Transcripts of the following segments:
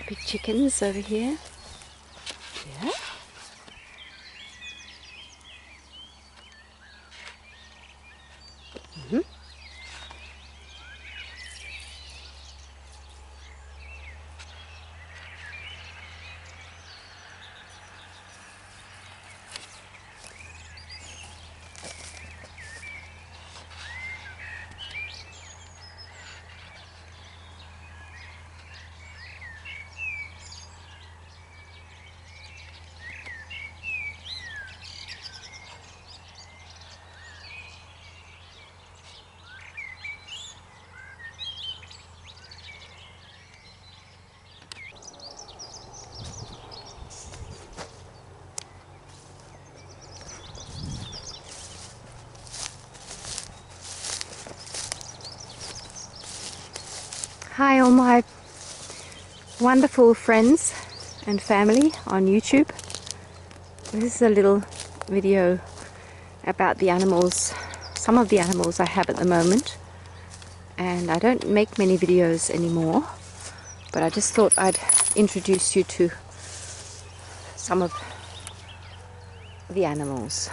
Big chickens over here. Yeah. Mm-hmm. Hi all my wonderful friends and family on YouTube. This is a little video about the animals, some of the animals I have at the moment. And I don't make many videos anymore, but I just thought I'd introduce you to some of the animals.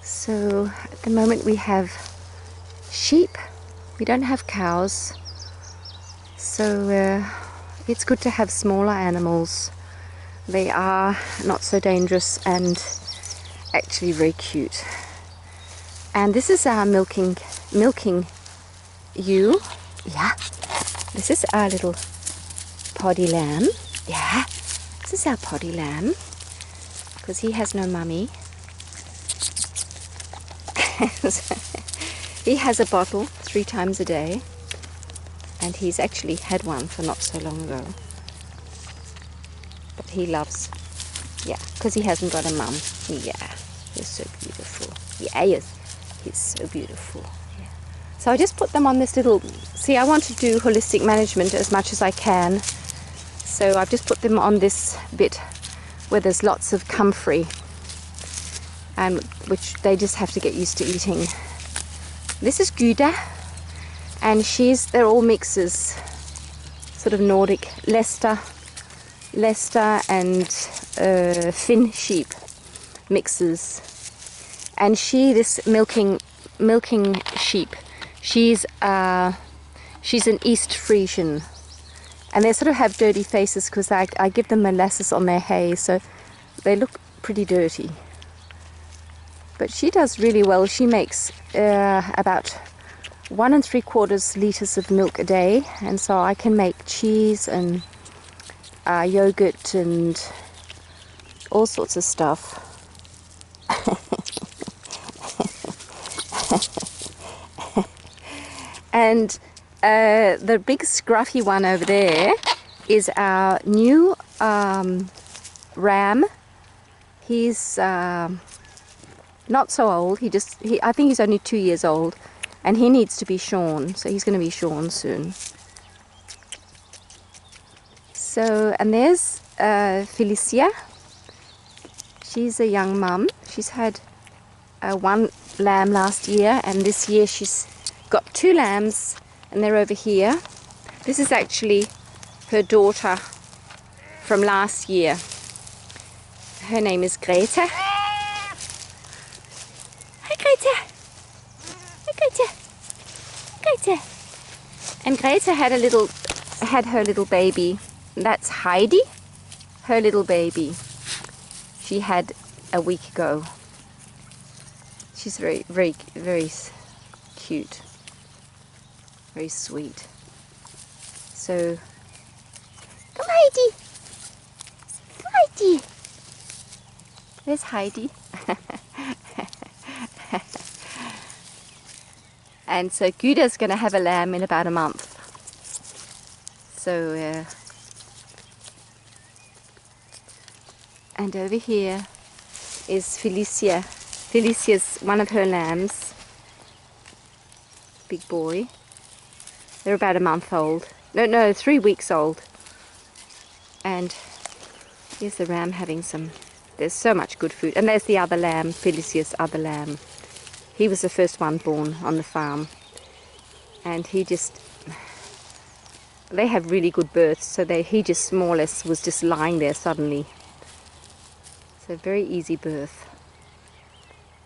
So at the moment we have sheep. We don't have cows, so it's good to have smaller animals. They are not so dangerous and actually very cute. And this is our milking ewe. Yeah. This is our little poddy lamb. Yeah. This is our poddy lamb because he has no mummy. He has a bottle 3 times a day, and he's actually had one for not so long ago. But he loves, yeah, because he hasn't got a mum. Yeah, he's so beautiful. Yeah, he's so beautiful. Yeah. So I just put them on this little, see, I want to do holistic management as much as I can. So I've just put them on this bit where there's lots of comfrey, and which they just have to get used to eating. This is Guda, and they're all mixes, sort of Nordic, Leicester and Finn sheep mixes. And this milking sheep, she's an East Frisian, and they sort of have dirty faces because I give them molasses on their hay, so they look pretty dirty. But she does really well. She makes about 1 3/4 liters of milk a day, and so I can make cheese and yogurt and all sorts of stuff. And the big scruffy one over there is our new ram. He's not so old. I think he's only 2 years old, and he needs to be shorn, so he's going to be shorn soon. So, and there's Felicia. She's a young mum. She's had 1 lamb last year, and this year she's got 2 lambs, and they're over here. This is actually her daughter from last year. Her name is Greta. Greta. And Greta had her little baby. That's Heidi, her little baby. She had a week ago. She's very, very, very cute, very sweet. So, come Heidi, come Heidi. There's Heidi. And so Guda's going to have a lamb in about a month. So, and over here is Felicia. Felicia's one of her lambs. Big boy. They're about a month old. No, 3 weeks old. And here's the ram having some. There's so much good food. And there's the other lamb, Felicia's other lamb. He was the first one born on the farm, and he just They have really good births, so he just more or less was just lying there suddenly. So very easy birth.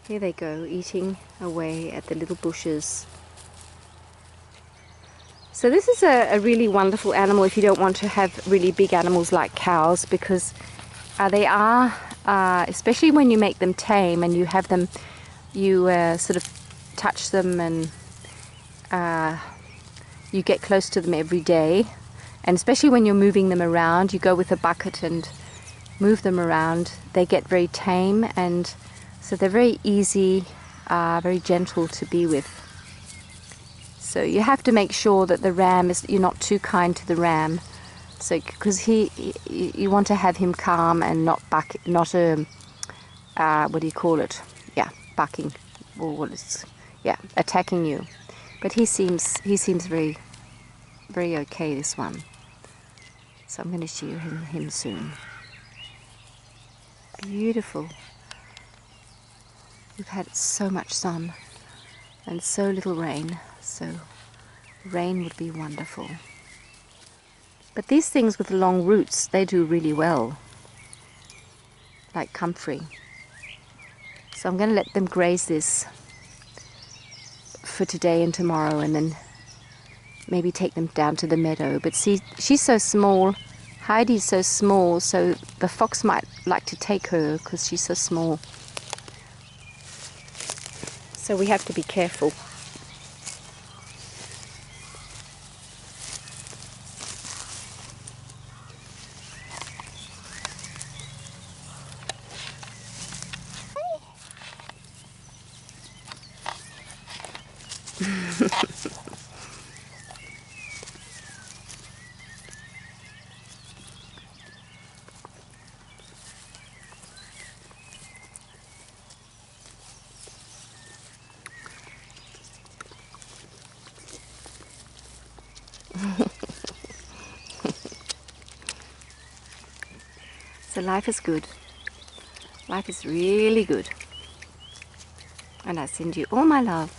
Here they go, eating away at the little bushes. So this is a really wonderful animal if you don't want to have really big animals like cows, because they are, especially when you make them tame and you have them, you sort of touch them and you get close to them every day, and especially when you're moving them around, you go with a bucket and move them around, they get very tame, and so they're very easy, very gentle to be with. So you have to make sure that the ram is, you're not too kind to the ram, so because you want to have him calm and not what do you call it? Yeah, bucking, or what is, yeah, attacking you. But he seems very okay, this one. So I'm going to show him soon. Beautiful. We've had so much sun and so little rain, so rain would be wonderful. But these things with long roots, they do really well, like comfrey. So I'm going to let them graze this for today and tomorrow, and then maybe take them down to the meadow. But see, she's so small, Heidi's so small, so the fox might like to take her because she's so small. So we have to be careful. So life is good. Life is really good. And I send you all my love.